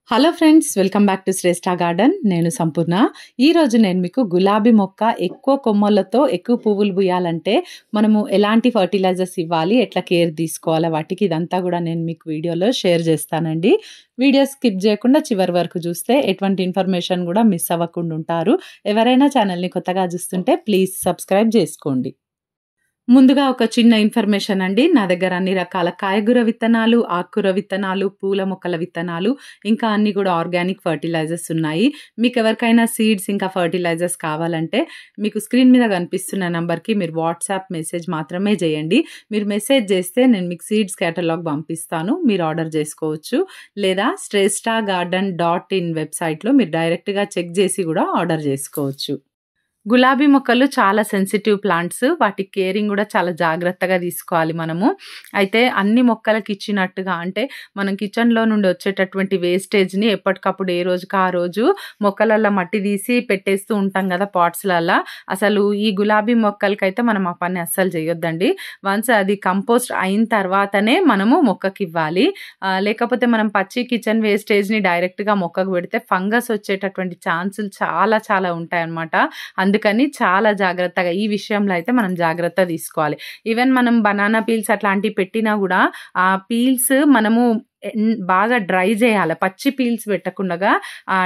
Hello friends, welcome back to Shreshtha Garden. నేను సంపూర్ణ. ఈరోజు నేను మీకు గులాబీ మొక్క ఎక్కువ కొమ్మలతో ఎక్కువ పువ్వులు పూయాలంటే మనము ఎలాంటి ఫర్టిలైజర్స్ ఇవ్వాలి, ఎట్లా కేర్ తీసుకోవాలా వాటికి, ఇదంతా కూడా నేను మీకు వీడియోలో షేర్ చేస్తానండి. వీడియో స్కిప్ చేయకుండా చివరి వరకు చూస్తే ఎటువంటి ఇన్ఫర్మేషన్ కూడా మిస్ అవ్వకుండా ఉంటారు. ఎవరైనా ఛానల్ని కొత్తగా చూస్తుంటే ప్లీజ్ సబ్స్క్రైబ్ చేసుకోండి. ముందుగా ఒక చిన్న ఇన్ఫర్మేషన్ అండి. నా దగ్గర అన్ని రకాల కాయగూర విత్తనాలు, ఆకుకూర విత్తనాలు, పూల మొక్కల విత్తనాలు, ఇంకా అన్ని కూడా ఆర్గానిక్ ఫర్టిలైజర్స్ ఉన్నాయి. మీకు ఎవరికైనా సీడ్స్ ఇంకా ఫర్టిలైజర్స్ కావాలంటే మీకు స్క్రీన్ మీద కనిపిస్తున్న నెంబర్కి మీరు వాట్సాప్ మెసేజ్ మాత్రమే చేయండి. మీరు మెసేజ్ చేస్తే నేను మీకు సీడ్స్ కేటలాగ్ పంపిస్తాను, మీరు ఆర్డర్ చేసుకోవచ్చు. లేదా shresthagarden.in వెబ్సైట్లో మీరు డైరెక్ట్గా చెక్ చేసి కూడా ఆర్డర్ చేసుకోవచ్చు. గులాబీ మొక్కలు చాలా సెన్సిటివ్ ప్లాంట్స్. వాటి కేరింగ్ కూడా చాలా జాగ్రత్తగా తీసుకోవాలి మనము. అయితే అన్ని మొక్కలకి ఇచ్చినట్టుగా అంటే మనం కిచెన్లో నుండి వచ్చేటటువంటి వేస్టేజ్ని ఎప్పటికప్పుడు ఏ రోజుకి ఆ రోజు మొక్కలల్లో మట్టి తీసి పెట్టేస్తూ ఉంటాం కదా పాట్స్లల్లో. అసలు ఈ గులాబీ మొక్కలకైతే మనం ఆ పని అస్సలు చేయొద్దండి. వన్స్ అది కంపోస్ట్ అయిన తర్వాతనే మనము మొక్కకి ఇవ్వాలి. లేకపోతే మనం పచ్చి కిచెన్ వేస్టేజ్ని డైరెక్ట్గా మొక్కకు పెడితే ఫంగస్ వచ్చేటటువంటి ఛాన్సులు చాలా ఉంటాయన్నమాట. అందుకని చాలా జాగ్రత్తగా ఈ విషయంలో అయితే మనం జాగ్రత్త తీసుకోవాలి. ఈవెన్ మనం బనానా పీల్స్ అట్లాంటివి పెట్టినా కూడా ఆ పీల్స్ మనము బాగా డ్రై చేయాలి. పచ్చి పీల్స్ పెట్టకుండా ఆ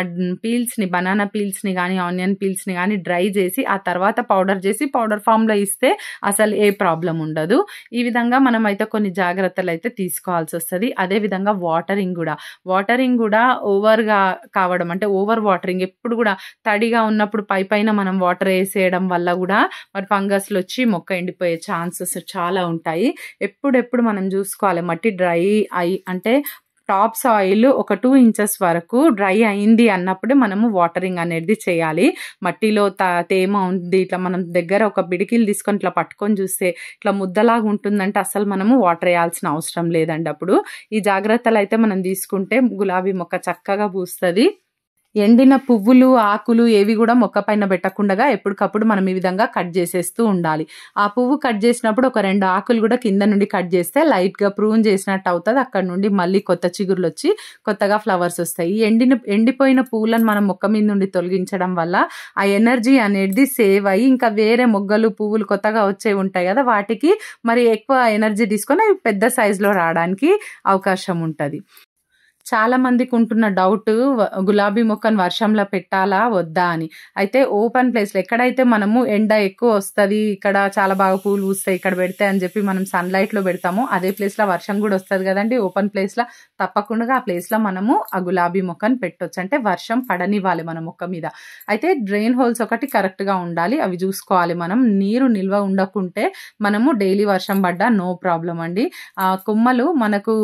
పీల్స్ని, బనానా పీల్స్ని కానీ ఆనియన్ పీల్స్ని కానీ డ్రై చేసి ఆ తర్వాత పౌడర్ చేసి పౌడర్ ఫామ్లో ఇస్తే అసలు ఏ ప్రాబ్లం ఉండదు. ఈ విధంగా మనం అయితే కొన్ని జాగ్రత్తలు అయితే తీసుకోవాల్సి వస్తుంది. అదేవిధంగా వాటరింగ్ కూడా ఓవర్గా కావడం, అంటే ఓవర్ వాటరింగ్, ఎప్పుడు కూడా తడిగా ఉన్నప్పుడు పైన మనం వాటర్ వేసేయడం వల్ల కూడా మరి ఫంగస్లు వచ్చి మొక్క ఎండిపోయే ఛాన్సెస్ చాలా ఉంటాయి. ఎప్పుడు మనం చూసుకోవాలి. మట్టి డ్రై అయి అంటే టాప్ సాయిల్ ఒక 2 ఇంచెస్ వరకు డ్రై అయింది అన్నప్పుడే మనము వాటరింగ్ అనేది చేయాలి. మట్టిలో తేమ ఉంది, ఇట్లా మనం దగ్గర ఒక పిడికిలు తీసుకొని ఇట్లా పట్టుకొని చూస్తే ఇట్లా ముద్దలాగా ఉంటుందంటే అసలు మనము వాటర్ వేయాల్సిన అవసరం లేదండి. అప్పుడు ఈ జాగ్రత్తలు అయితే మనం తీసుకుంటే గులాబీ మొక్క చక్కగా పూస్తుంది. ఎండిన పువ్వులు, ఆకులు ఏవి కూడా మొక్క పైన పెట్టకుండా ఎప్పటికప్పుడు మనం ఈ విధంగా కట్ చేసేస్తూ ఉండాలి. ఆ పువ్వు కట్ చేసినప్పుడు ఒక 2 ఆకులు కూడా కింద నుండి కట్ చేస్తే లైట్గా ప్రూన్ చేసినట్టు అవుతుంది. అక్కడ నుండి మళ్ళీ కొత్త చిగురులు వచ్చి కొత్తగా ఫ్లవర్స్ వస్తాయి. ఎండిపోయిన పువ్వులను మనం మొక్క మీద నుండి తొలగించడం వల్ల ఆ ఎనర్జీ అనేది సేవ్ అయ్యి ఇంకా వేరే మొగ్గలు, పువ్వులు కొత్తగా వచ్చేవి ఉంటాయి కదా, వాటికి మరి ఎక్కువ ఎనర్జీ తీసుకొని అవి పెద్ద సైజులో రావడానికి అవకాశం ఉంటుంది. చాలా మందికి ఉంటున్న డౌట్, గులాబీ మొక్కను వర్షంలో పెట్టాలా వద్దా అని. అయితే ఓపెన్ ప్లేస్లో ఎక్కడైతే మనము ఎండ ఎక్కువ వస్తుంది, ఇక్కడ చాలా బాగా పూలు పూస్తాయి, ఇక్కడ పెడితే అని చెప్పి మనం సన్లైట్లో పెడతాము, అదే ప్లేస్లో వర్షం కూడా వస్తుంది కదండి. ఓపెన్ ప్లేస్లో తప్పకుండా ఆ ప్లేస్లో మనము ఆ గులాబీ మొక్కను పెట్టవచ్చు. అంటే వర్షం పడనివ్వాలి మన మొక్క మీద. అయితే డ్రైన్ హోల్స్ ఒకటి కరెక్ట్గా ఉండాలి, అవి చూసుకోవాలి మనం. నీరు నిల్వ ఉండకుంటే మనము డైలీ వర్షం పడ్డా నో ప్రాబ్లం అండి. ఆ కొమ్మలు మనకు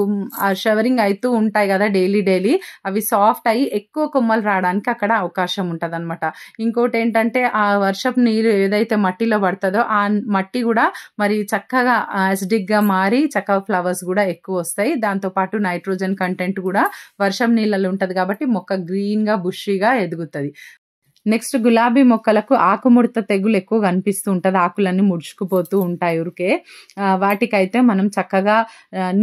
షవరింగ్ అవుతూ ఉంటాయి కదా డైలీ, అవి సాఫ్ట్ అయ్యి ఎక్కువ కొమ్మలు రావడానికి అక్కడ అవకాశం ఉంటుంది అనమాట. ఇంకోటి ఏంటంటే ఆ వర్షపు నీరు ఏదైతే మట్టిలో పడుతుందో ఆ మట్టి కూడా మరి చక్కగా యాసిడిక్గా మారి చక్కగా ఫ్లవర్స్ కూడా ఎక్కువ వస్తాయి. దాంతోపాటు నైట్రోజన్ కంటెంట్ కూడా వర్షం నీళ్ళలో ఉంటుంది కాబట్టి మొక్క గ్రీన్గా బుషీగా ఎదుగుతుంది. నెక్స్ట్, గులాబీ మొక్కలకు ఆకుముడత తెగులు ఎక్కువ కనిపిస్తూ ఉంటుంది. ఆకులన్నీ ముడుచుకుపోతూ ఉంటాయి ఊరికే. వాటికైతే మనం చక్కగా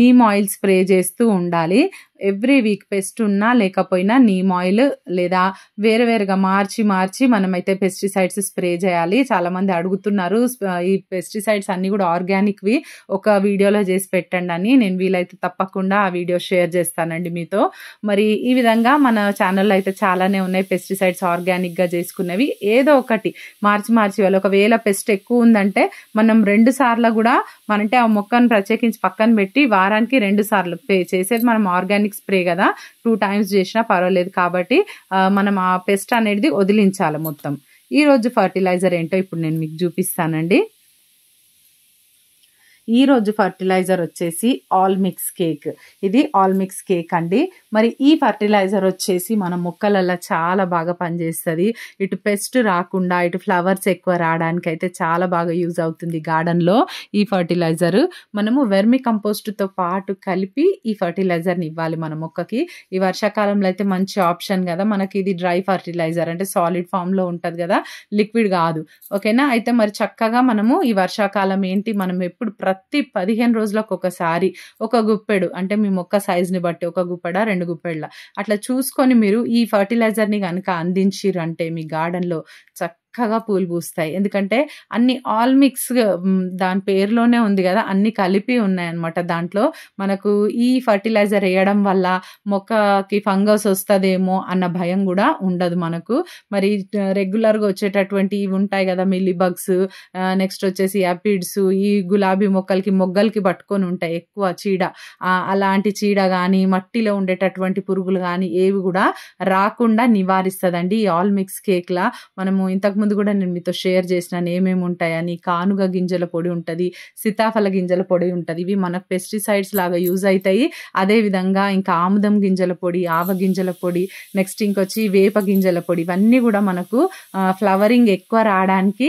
నీమ్ ఆయిల్ స్ప్రే చేస్తూ ఉండాలి. ఎవ్రీ వీక్ పెస్ట్ ఉన్నా లేకపోయినా నీమ్ ఆయిల్ లేదా వేరుగా మార్చి మనమైతే పెస్టిసైడ్స్ స్ప్రే చేయాలి. చాలామంది అడుగుతున్నారు ఈ పెస్టిసైడ్స్ అన్నీ కూడా ఆర్గానిక్వి ఒక వీడియోలో చేసి పెట్టండి అని. నేను వీలైతే తప్పకుండా ఆ వీడియో షేర్ చేస్తానండి మీతో. మరి ఈ విధంగా మన ఛానల్లో అయితే చాలానే ఉన్నాయి పెస్టిసైడ్స్ ఆర్గానిక్గా చేసుకునేవి. ఏదో ఒకటి మార్చి వాళ్ళు ఒకవేళ పెస్ట్ ఎక్కువ ఉందంటే మనం 2 సార్లు కూడా అంటే ఆ మొక్కను ప్రత్యేకించి పక్కన పెట్టి వారానికి 2 సార్లు చేసేది మనం ఆర్గానిక్ స్ప్రే కదా, 2 టైమ్స్ చేసినా పర్వాలేదు. కాబట్టి మనం ఆ పెస్ట్ అనేది వదిలించాలి మొత్తం. ఈరోజు ఫర్టిలైజర్ ఏంటో ఇప్పుడు నేను మీకు చూపిస్తానండి. ఈరోజు ఫర్టిలైజర్ వచ్చేసి ఆల్ మిక్స్ కేక్. ఇది ఆల్ మిక్స్ కేక్ అండి. మరి ఈ ఫర్టిలైజర్ వచ్చేసి మన మొక్కలలో చాలా బాగా పనిచేస్తుంది. ఇటు పెస్ట్ రాకుండా ఇటు ఫ్లవర్స్ ఎక్కువ రావడానికి అయితే చాలా బాగా యూజ్ అవుతుంది గార్డెన్లో ఈ ఫర్టిలైజర్. మనము వెర్మి కంపోస్ట్తో పాటు కలిపి ఈ ఫర్టిలైజర్ని ఇవ్వాలి మన మొక్కకి. ఈ వర్షాకాలంలో అయితే మంచి ఆప్షన్ కదా మనకి. ఇది డ్రై ఫర్టిలైజర్ అంటే సాలిడ్ ఫామ్లో ఉంటుంది కదా, లిక్విడ్ కాదు. ఓకేనా. అయితే మరి చక్కగా మనము ఈ వర్షాకాలం ఏంటి మనం ఎప్పుడు ప్రతి 15 రోజులకు ఒకసారి ఒక గుప్పెడు అంటే మీ మొక్క సైజ్‌ని బట్టి ఒక గుప్పెడా, 2 గుప్పెళ్ళ అట్లా చూసుకొని మీరు ఈ ఫెర్టిలైజర్‌ని గనక అందించిర్రంటే మీ గార్డెన్‌లో చక్కగా పూలు పూస్తాయి. ఎందుకంటే అన్ని ఆల్ మిక్స్ దాని పేరులోనే ఉంది గదా! అన్నీ కలిపి ఉన్నాయన్నమాట దాంట్లో. మనకు ఈ ఫెర్టిలైజర్ ఎయడం వల్ల మొక్కకి ఫంగస్ వస్తదేమో అన్న భయం గూడా ఉండదు మనకు. మరి రెగ్యులర్‌గా వచ్చేటటువంటి ఇవి ఉంటాయి గదా! మిల్లీ బగ్స్ నెక్స్ట్ వచ్చేసి యాపిడ్స్ ఈ గులాబీ మొగ్గలకి పట్టుకొని ఉంటాయి ఎక్కువ చీడ. అలాంటి చీడ గానీ, మట్టిలో ఉండేటటువంటి పురుగులు గానీ ఏవి గూడా రాకుండా నివారిస్తదండి. ఈ ఆల్ మిక్స్ కేక్‌లా మనము ఇంతకుముందు గూడా నేను మీతో షేర్ చేసినాను ఏమేమి ఉంటాయని. కానుగ గింజల పొడి ఉంటది, సీతాఫల గింజల పొడి ఉంటది. ఇవి మనకు పెస్టిసైడ్స్ లాగా యూజ్ అయితాయి. అదే విధంగా ఇంకా ఆముదం గింజల పొడి, ఆవ గింజల పొడి, నెక్స్ట్ ఇంకొచ్చి వేప గింజల పొడి ఇవన్నీ గూడా మనకు ఫ్లవరింగ్ ఎక్కువ రావడానికి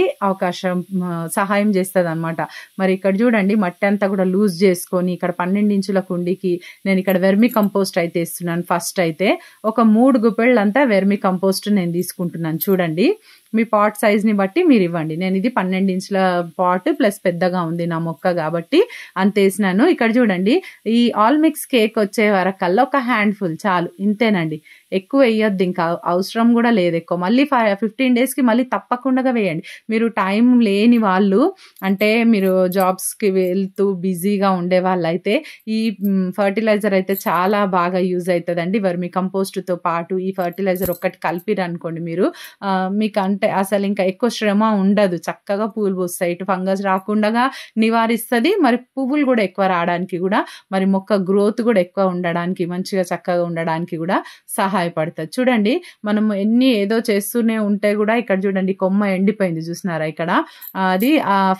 సహాయం చేస్తదనమాట. మరి ఇక్కడ చూడండి మట్టి అంతా కూడా లూజ్ చేసుకొని ఇక్కడ 12 ఇంచుల కుండీకి నేను ఇక్కడ వెర్మి కంపోస్ట్ అయితే ఇస్తున్నాను. ఫస్ట్ అయితే ఒక 3 గుప్పెళ్ళంతా వెర్మి కంపోస్ట్ నేను తీసుకుంటున్నాను. చూడండి మీ పాట్ సైజ్‌ని బట్టి మీరు ఇవ్వండి. నేను ఇది 12 ఇంచుల పాట్ ప్లస్ పెద్దగా ఉంది నా మొక్క కాబట్టి అంతేసినాను. ఇక్కడ చూడండి ఈ ఆల్ మిక్స్ కేక్ వచ్చే వరకల్లా ఒక హ్యాండ్‌ఫుల్ చాలు. ఇంతేనండి. ఎక్కువ ఎయ్యొద్దు, ఇంకా అవసరం కూడా లేదు ఎక్కువ. మళ్ళీ 15 డేస్‌కి మళ్ళీ తప్పకుండా వేయండి. మీరు టైం లేని వాళ్ళు అంటే మీరు జాబ్స్‌కి వెళ్తూ బిజీగా ఉండే వాళ్ళైతే ఈ ఫెర్టిలైజర్ అయితే చాలా బాగా యూజ్ అవుతదండి. వర్మి కంపోస్ట్‌తో పాటు ఈ ఫెర్టిలైజర్ ఒక్కటి కలిపిరనుకోండి మీరు మీకు అంటే అసలు ఇంకా ఎక్కువ శ్రమ ఉండదు. చక్కగా పూలు పూస్తాయి. ఇటు ఫంగస్ రాకుండా నివారిస్తది. మరి పువ్వులు కూడా ఎక్కువ రావడానికి కూడా మరి మొక్క గ్రోత్ కూడా ఎక్కువ ఉండడానికి మంచిగా చక్కగా ఉండడానికి కూడా సహాయపడుతుంది. చూడండి మనము ఏదో చేస్తూనే ఉంటే కూడా ఇక్కడ చూడండి కొమ్మ ఎండిపోయింది చూసినారా ఇక్కడ అది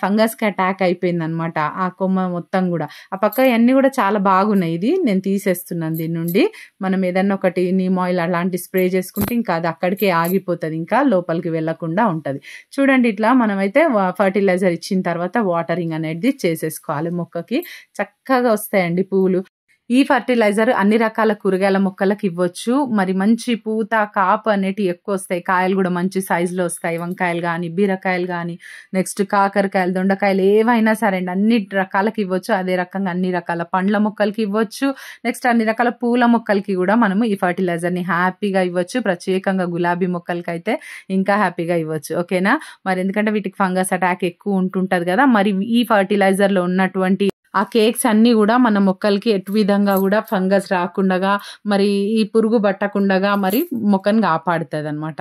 ఫంగస్‌కి అటాక్ అయిపోయిందనమాట. ఆ కొమ్మ మొత్తం కూడా ఆ పక్క అన్నీ కూడా చాలా బాగున్నాయి. ఇది నేను తీసేస్తున్నాను దీని నుండి. మనం ఏదన్నా ఒకటి నీమ్ ఆయిల్ అలాంటి స్ప్రే చేసుకుంటే ఇంకా అది అక్కడికే ఆగిపోతుంది, ఇంకా లోపలికి వెళ్ళకుండా ఉంటది. చూడండి ఇట్లా మనమైతే ఫర్టిలైజర్ ఇచ్చిన తర్వాత వాటరింగ్ అనేది చేసేసుకోవాలి. మొక్కకి చక్కగా వస్తాయండి పువ్వులు. ఈ ఫర్టిలైజర్ అన్ని రకాల కూరగాయల మొక్కలకు ఇవ్వచ్చు. మరి మంచి పూత కాపు అనేటివి ఎక్కువ వస్తాయి. కాయలు కూడా మంచి సైజులో వస్తాయి. వంకాయలు కానీ, బీరకాయలు కానీ, నెక్స్ట్ కాకరకాయలు, దొండకాయలు ఏవైనా సరే అండి అన్ని రకాలకి ఇవ్వచ్చు. అదే రకంగా అన్ని రకాల పండ్ల మొక్కలకి ఇవ్వచ్చు. నెక్స్ట్ అన్ని రకాల పూల మొక్కలకి కూడా మనము ఈ ఫర్టిలైజర్ని హ్యాపీగా ఇవ్వచ్చు. ప్రత్యేకంగా గులాబీ మొక్కలకి అయితే ఇంకా హ్యాపీగా ఇవ్వచ్చు. ఓకేనా? మరి ఎందుకంటే వీటికి ఫంగస్ అటాక్ ఎక్కువ ఉంటుంటది కదా. మరి ఈ ఫర్టిలైజర్లో ఉన్నటువంటి ఆ కేక్స్ అన్నీ కూడా మన మొక్కలకి ఎటు విధంగా కూడా ఫంగస్ రాకుండా మరి ఈ పురుగు పట్టకుండా మరి మొక్కని కాపాడుతుంది అనమాట.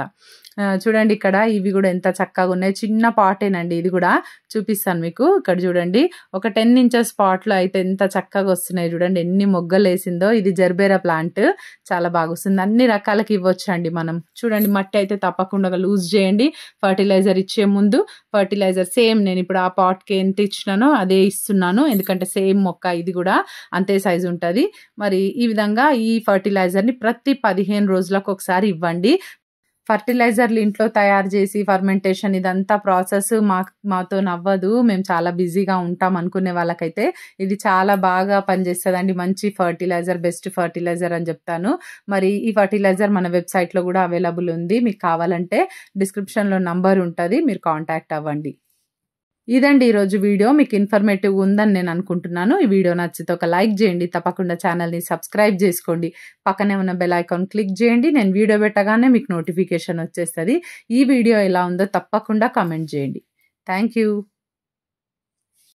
చూడండి ఇక్కడ ఇవి కూడా ఎంత చక్కగా ఉన్నాయి. చిన్న పాటేనండి ఇది కూడా, చూపిస్తాను మీకు. ఇక్కడ చూడండి ఒక 10 ఇంచెస్ పాట్లో అయితే ఎంత చక్కగా వస్తున్నాయి చూడండి, ఎన్ని మొగ్గలు వేసిందో. ఇది జర్బేరా ప్లాంట్, చాలా బాగా వస్తుంది. అన్ని రకాలకి ఇవ్వచ్చు అండి మనం. చూడండి మట్టి అయితే తప్పకుండా లూజ్ చేయండి ఫర్టిలైజర్ ఇచ్చే ముందు. ఫర్టిలైజర్ సేమ్ నేను ఇప్పుడు ఆ పాట్కి ఎంత ఇచ్చినానో అదే ఇస్తున్నాను, ఎందుకంటే సేమ్ మొక్క ఇది కూడా అంతే సైజు ఉంటుంది. మరి ఈ విధంగా ఈ ఫర్టిలైజర్ని ప్రతి 15 రోజులకు ఒకసారి ఇవ్వండి. ఫర్టిలైజర్లు ఇంట్లో తయారు చేసి ఫర్మెంటేషన్ ఇదంతా ప్రాసెస్ మాతో నవ్వదు, మేము చాలా బిజీగా ఉంటాం అనుకునే వాళ్ళకైతే ఇది చాలా బాగా పనిచేస్తుందండి. మంచి ఫర్టిలైజర్, బెస్ట్ ఫర్టిలైజర్ అని చెప్తాను. మరి ఈ ఫర్టిలైజర్ మన వెబ్సైట్లో కూడా అవైలబుల్ ఉంది. మీకు కావాలంటే డిస్క్రిప్షన్లో నంబర్ ఉంటుంది, మీరు కాంటాక్ట్ అవ్వండి. ఇదండి ఈరోజు వీడియో. మీకు ఇన్ఫర్మేటివ్ ఉందని నేను అనుకుంటున్నాను. ఈ వీడియో నచ్చితే ఒక లైక్ చేయండి, తప్పకుండా ఛానల్ని సబ్స్క్రైబ్ చేసుకోండి, పక్కనే ఉన్న బెల్ ఐకాన్ క్లిక్ చేయండి. నేను వీడియో పెట్టగానే మీకు నోటిఫికేషన్ వచ్చేస్తుంది. ఈ వీడియో ఎలా ఉందో తప్పకుండా కామెంట్ చేయండి. Thank you.